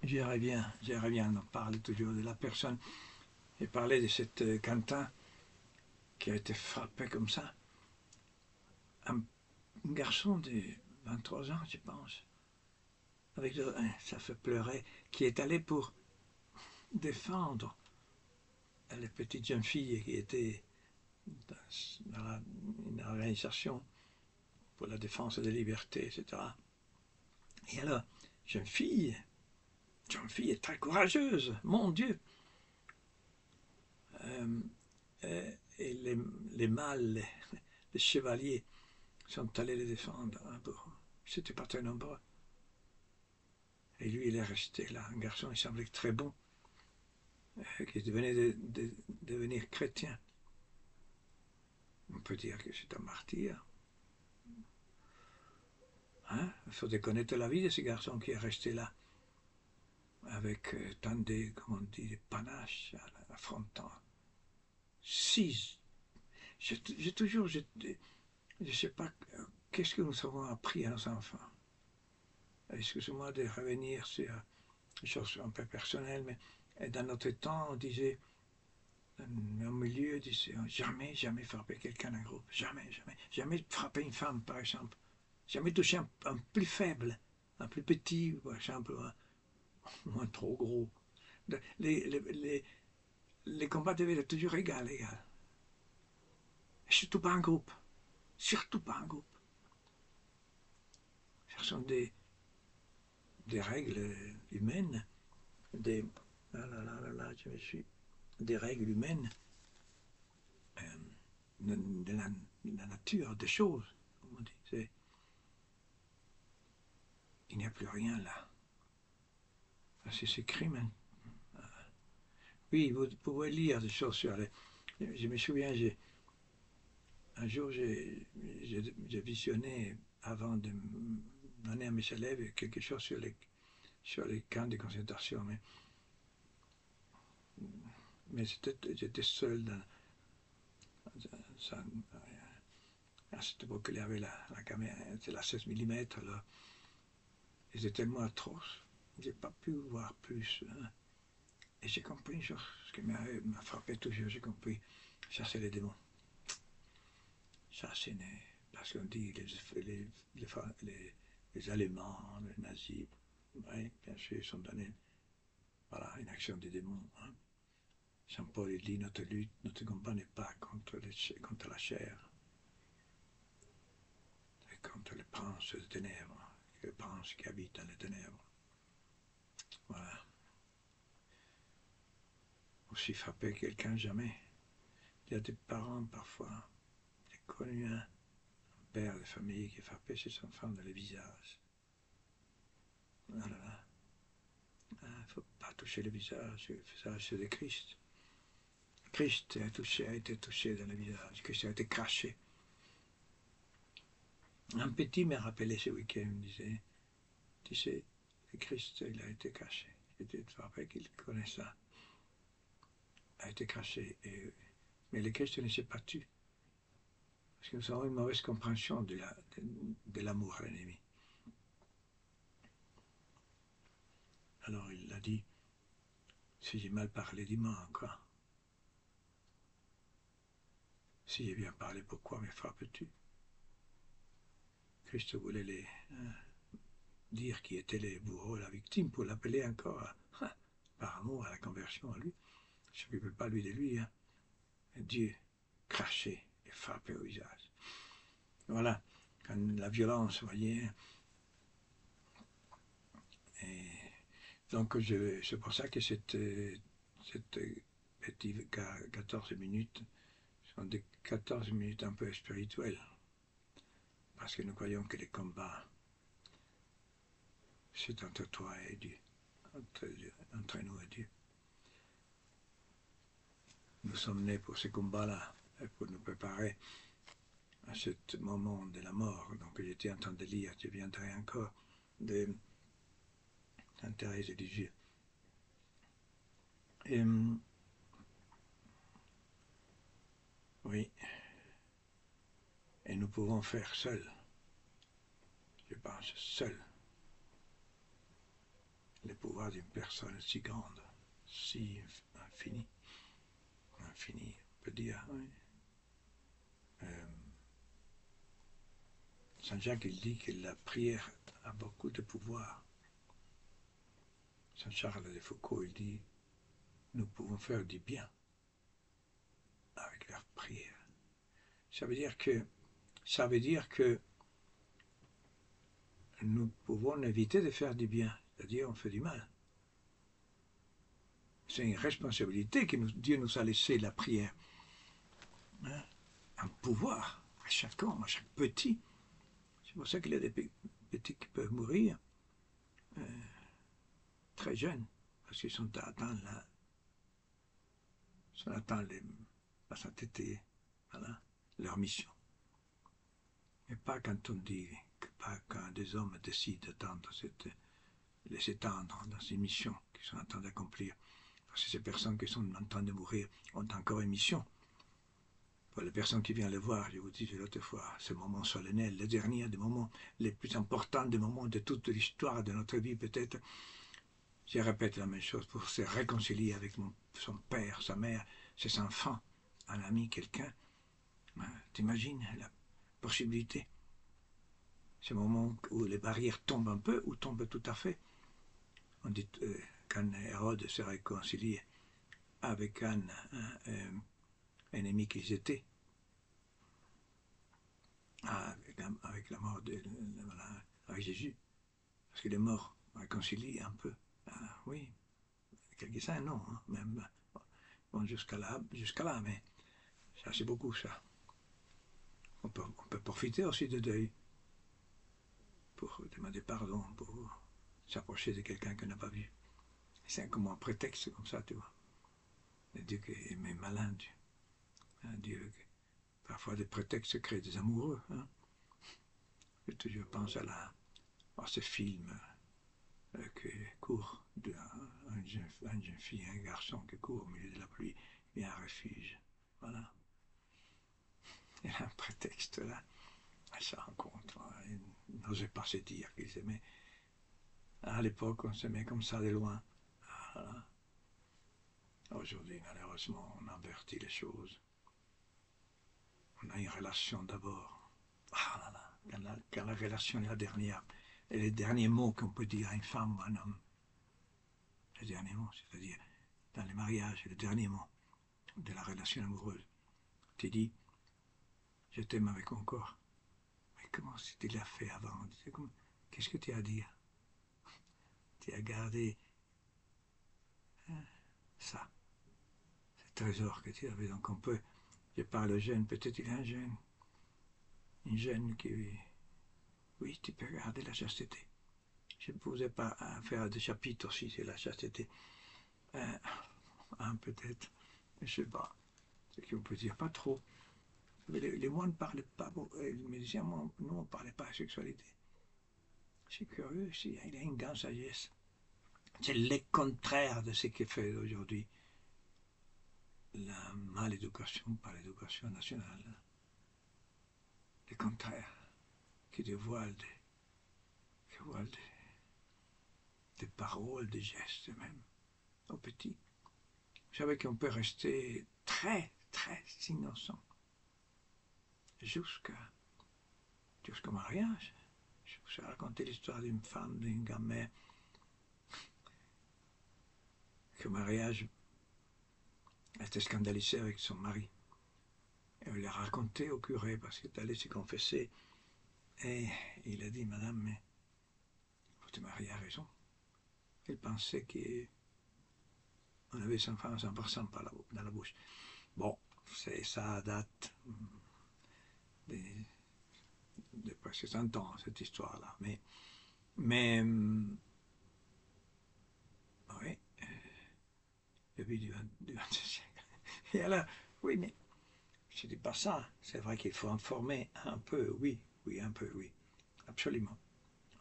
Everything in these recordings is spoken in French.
j'aimerais bien, on parle toujours de la personne. J'ai parlé de cette Quentin qui a été frappé comme ça. Un garçon de 23 ans, je pense, ça fait pleurer, qui est allé pour défendre les petites jeunes filles qui étaient dans une organisation pour la défense des libertés, etc. Et alors, jeune fille, jeune fille est très courageuse, mon Dieu. Euh, et les mâles, les chevaliers, sont allés les défendre. C'était pas très nombreux. Et lui, il est resté là, un garçon, il semblait très bon, qui venait de devenir chrétien. On peut dire que c'est un martyr. Hein? Il faut connaître la vie de ce garçon qui est resté là, avec tant de, comment on dit, de panache, affrontant. Si, j'ai toujours, je ne sais pas, qu'est-ce que nous avons appris à nos enfants. Excusez-moi de revenir sur des choses un peu personnelles, mais dans notre temps, on disait, au milieu, on disait jamais, jamais frapper quelqu'un en groupe. Jamais, jamais. Jamais frapper une femme, par exemple. Jamais toucher un plus faible, un plus petit, par exemple, un trop gros. Les, les, les, les combats devaient être toujours égal, égal. Et surtout pas en groupe. Surtout pas en groupe. Ce sont des règles humaines, des, je me suis, des règles humaines de la nature des choses. Comme on dit. Il n'y a plus rien là. C'est crime. Oui, vous pouvez lire des choses sur les. Je me souviens, un jour, j'ai visionné, avant de donner à mes élèves, quelque chose sur les camps de concentration. Mais j'étais seul ça, à cette époque, il y avait la caméra, c'était la 16 mm. Là. C'était tellement atroce. Je n'ai pas pu voir plus. Hein. Et j'ai compris une chose, ce qui m'a frappé toujours, j'ai compris. Ça, c'est les démons. Ça, c'est parce qu'on dit les Allemands, les nazis, oui, bien sûr, ils sont donnés. Voilà, une action des démons. Hein. Saint Paul dit notre lutte, notre combat n'est pas contre la chair, c'est contre les princes des ténèbres, les princes qui habitent dans les ténèbres. Voilà. Aussi frapper quelqu'un, jamais. Il y a des parents parfois, j'ai connu un père de famille qui frappait ses enfants dans le visage. Voilà. Il ne faut pas toucher le visage de Christ. Christ a été touché dans le visage, Christ a été craché. Un petit m'a rappelé ce week-end, il me disait, tu sais, Christ, il a été craché. C'était après qu'il connaît ça. A été craché. Mais le Christ ne s'est pas tué. Parce que nous avons une mauvaise compréhension de l'amour à l'ennemi. Alors il a dit, si j'ai mal parlé, dis-moi quoi. Si j'ai bien parlé, pourquoi me frappes-tu? Christ voulait dire qui était les bourreaux, la victime, pour l'appeler encore par amour à la conversion à lui. Je ne peux pas lui de lui. Hein. Dieu craché et frappé au visage. Voilà, quand la violence, vous voyez. Et donc c'est pour ça que cette petite 14 minutes sont des 14 minutes un peu spirituelles. Parce que nous croyons que les combats, c'est entre toi et Dieu, entre nous et Dieu. Nous sommes nés pour ce combat-là, pour nous préparer à ce moment de la mort. Donc j'étais en train de lire, je viendrai encore, de Sainte Thérèse de Lisieux. Et, oui, et nous pouvons faire seuls, je pense, seuls. le pouvoir d'une personne si grande, si infinie, infini, on peut dire, oui. Saint Jacques, il dit que la prière a beaucoup de pouvoir. Saint Charles de Foucault, il dit, nous pouvons faire du bien avec la prière. Ça veut dire que nous pouvons éviter de faire du bien, c'est-à-dire on fait du mal. C'est une responsabilité que Dieu nous a laissé, la prière. Hein? Un pouvoir à chaque homme, à chaque petit. C'est pour ça qu'il y a des petits qui peuvent mourir très jeunes, parce qu'ils sont atteints la sainteté, voilà, leur mission. Mais pas quand on dit, pas quand des hommes décident d'attendre les étendre dans ces missions qu'ils sont en train d'accomplir. Parce que ces personnes qui sont en train de mourir ont encore une mission. Pour les personnes qui viennent les voir, je vous disais l'autre fois, ce moment solennel, le dernier des moments les plus importants, des moments de toute l'histoire de notre vie peut-être, je répète la même chose, pour se réconcilier avec son père, sa mère, ses enfants, un ami, quelqu'un. T'imagines la possibilité. Ce moment où les barrières tombent un peu ou tombent tout à fait. On dit quand Hérode se réconcilie avec un ennemi qu'ils étaient, avec la mort avec Jésus, parce qu'il est mort, réconcilié un peu. Oui, quelques-uns non, hein, même bon, jusqu'à là, mais ça c'est beaucoup ça. On peut profiter aussi de deuil pour demander pardon, pour s'approcher de quelqu'un qu'on n'a pas vu. C'est comme un prétexte comme ça, tu vois. Et Dieu est malin, Dieu. Hein, Dieu, parfois des prétextes créent des amoureux. Hein. Je pense à ce film qui court une jeune fille, un garçon qui court au milieu de la pluie, il y a un refuge. Voilà. Il y a un prétexte là. Elle se rencontre. Ils n'osaient pas se dire qu'ils s'aimaient. À l'époque, on s'aimait comme ça de loin. Voilà. Aujourd'hui, malheureusement, on invertit les choses. On a une relation d'abord. Ah là là, quand la relation est la dernière, et les derniers mots qu'on peut dire à une femme ou à un homme, les derniers mots, c'est-à-dire dans les mariages, les derniers mots de la relation amoureuse. Tu dis, je t'aime avec mon corps. Mais comment tu l'as fait avant? Qu'est-ce que tu as à dire? Tu as gardé ça, ce trésor que tu avais. Donc on peut, je parle jeune, peut-être il y a un jeune, une jeune qui, oui, tu peux garder la chasteté. Je ne posais pas à faire des chapitres aussi sur la chasteté. Peut-être, je ne sais pas. C'est qu'on peut dire pas trop. Mais les moines ne parlaient pas, les médecins, nous, on ne parlait pas de sexualité. C'est curieux, il a une grande sagesse. C'est le contraire de ce qui est fait aujourd'hui. La maléducation par l'éducation nationale. Le contraire. Qui dévoile des paroles, des gestes même, aux petits. Vous savez qu'on peut rester très, très innocent jusqu'au mariage. Je vous ai raconté l'histoire d'une femme, d'une grand-mère, qui au mariage était scandalisée avec son mari. Et elle l'a raconté au curé parce qu'il est allé se confesser. Et il a dit, madame, mais votre mari a raison. Elle pensait qu'on avait son enfant 100% dans la bouche. Bon, ça date de presque 100 ans, cette histoire-là. Mais oui, début du XXe siècle. Et alors, oui, mais je ne dis pas ça. C'est vrai qu'il faut informer un peu, oui, un peu, oui. Absolument.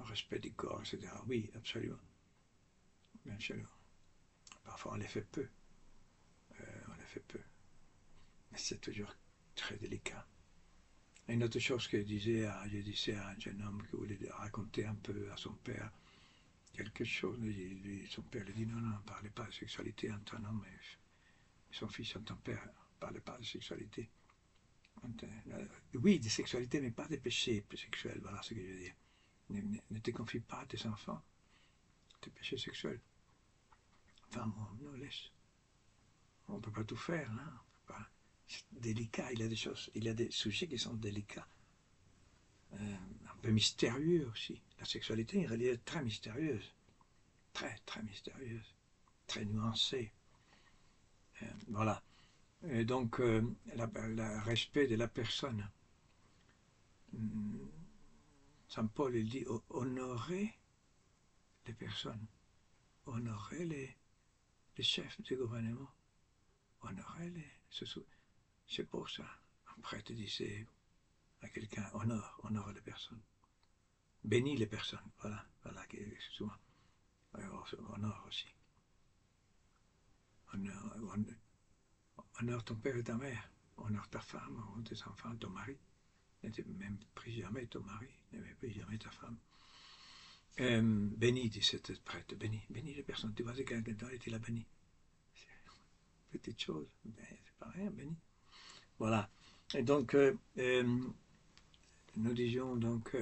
Au respect du corps, etc. Oui, absolument. Bien sûr. Parfois, on les fait peu. Mais c'est toujours très délicat. Une autre chose que je disais à un jeune homme qui voulait raconter un peu à son père, quelque chose. Son père lui dit non, non, ne parlez pas de sexualité en tant qu'homme. Son fils en tant que père, ne parlez pas de sexualité. Oui, de sexualité, mais pas de péchés sexuels, voilà ce que je veux dire. Ne te confie pas à tes enfants, tes péchés sexuels. Enfin, on nous laisse. On ne peut pas tout faire, hein. C'est délicat, il y a des choses, il y a des sujets qui sont délicats. Un peu mystérieux aussi. La sexualité, en réalité, est très mystérieuse. Très, très mystérieuse. Très nuancée. Voilà. Et donc, le respect de la personne. Saint Paul, il dit honorer les personnes. Honorer les chefs du gouvernement. Honorer c'est pour ça. Un prêtre disait à quelqu'un, honore les personnes. Bénis les personnes, voilà, souvent. Honore aussi. Honore ton père et ta mère. Honore ta femme, honore tes enfants, ton mari. Ne même prie jamais ton mari, ne prie jamais ta femme. Bénis, dit cette prêtre, bénis les personnes. Tu vois, c'est quelqu'un qui l'a béni. C'est une petite chose, mais c'est pas rien, bénis. Voilà. Et donc, nous disions donc,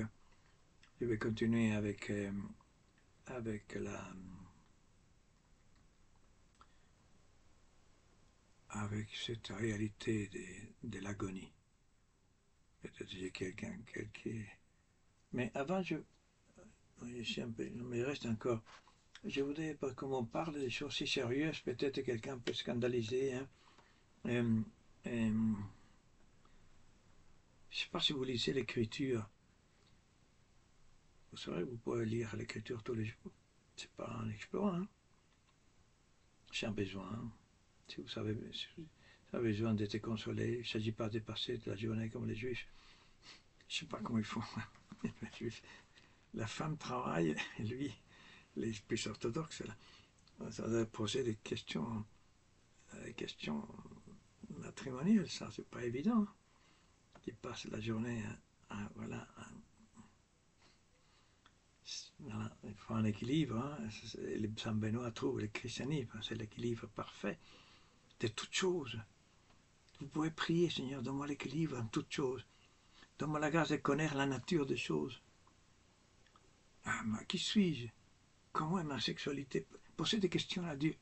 je vais continuer avec cette réalité de l'agonie. Peut-être j'ai quelqu'un qui... Mais avant, je suis un peu... Mais il reste encore... Je voudrais, parce qu'on on parle des choses si sérieuses, peut-être quelqu'un peut scandaliser. Hein. Je ne sais pas si vous lisez l'Écriture. Vous savez, vous pouvez lire l'Écriture tous les jours. C'est pas un exploit. Hein. C'est un besoin. Hein. Si vous avez besoin d'être consolé, il ne s'agit pas de passer de la journée comme les Juifs. Je ne sais pas comment ils font. Les Juifs. La femme travaille, et lui, les plus orthodoxes, là, ça doit poser des questions matrimoniales, ça, c'est pas évident. Qui passe la journée voilà, il faut un équilibre. Hein. Saint Benoît trouve le christianisme, c'est l'équilibre parfait de toutes choses. Vous pouvez prier, Seigneur, donne-moi l'équilibre en toutes choses. Donne-moi la grâce de connaître la nature des choses. Ah, moi, qui suis-je? Comment est ma sexualité? Posez des questions à Dieu.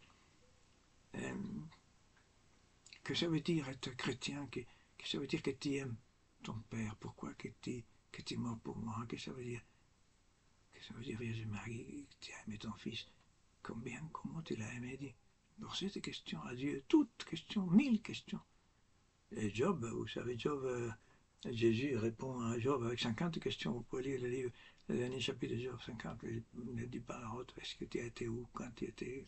Que ça veut dire être chrétien? Que ça veut dire que tu aimes ton Père? Pourquoi que tu es mort pour moi? Que ça veut dire? Que ça veut dire, Jésus-Marie, tu as aimé ton Fils? Combien? Comment tu l'as aimé? Dit. Posez des questions à Dieu. Toutes questions, 1000 questions. Et Job, vous savez, Job, Jésus répond à Job avec 50 questions. Vous pouvez lire le livre, le dernier chapitre de Job 50. Il ne dit pas à l'autre, est-ce que tu as été où, quand tu étais,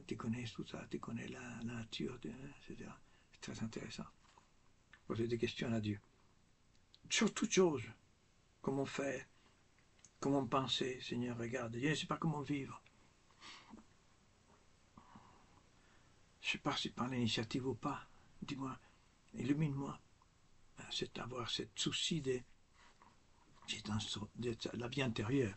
tu connais tout ça, tu connais la nature, etc. C'est très intéressant. Poser des questions à Dieu. Sur toutes choses. Comment faire, comment penser, Seigneur, regarde. Je ne sais pas comment vivre. Je ne sais pas si par l'initiative ou pas. Dis-moi, illumine-moi. C'est avoir cette souci de la vie intérieure.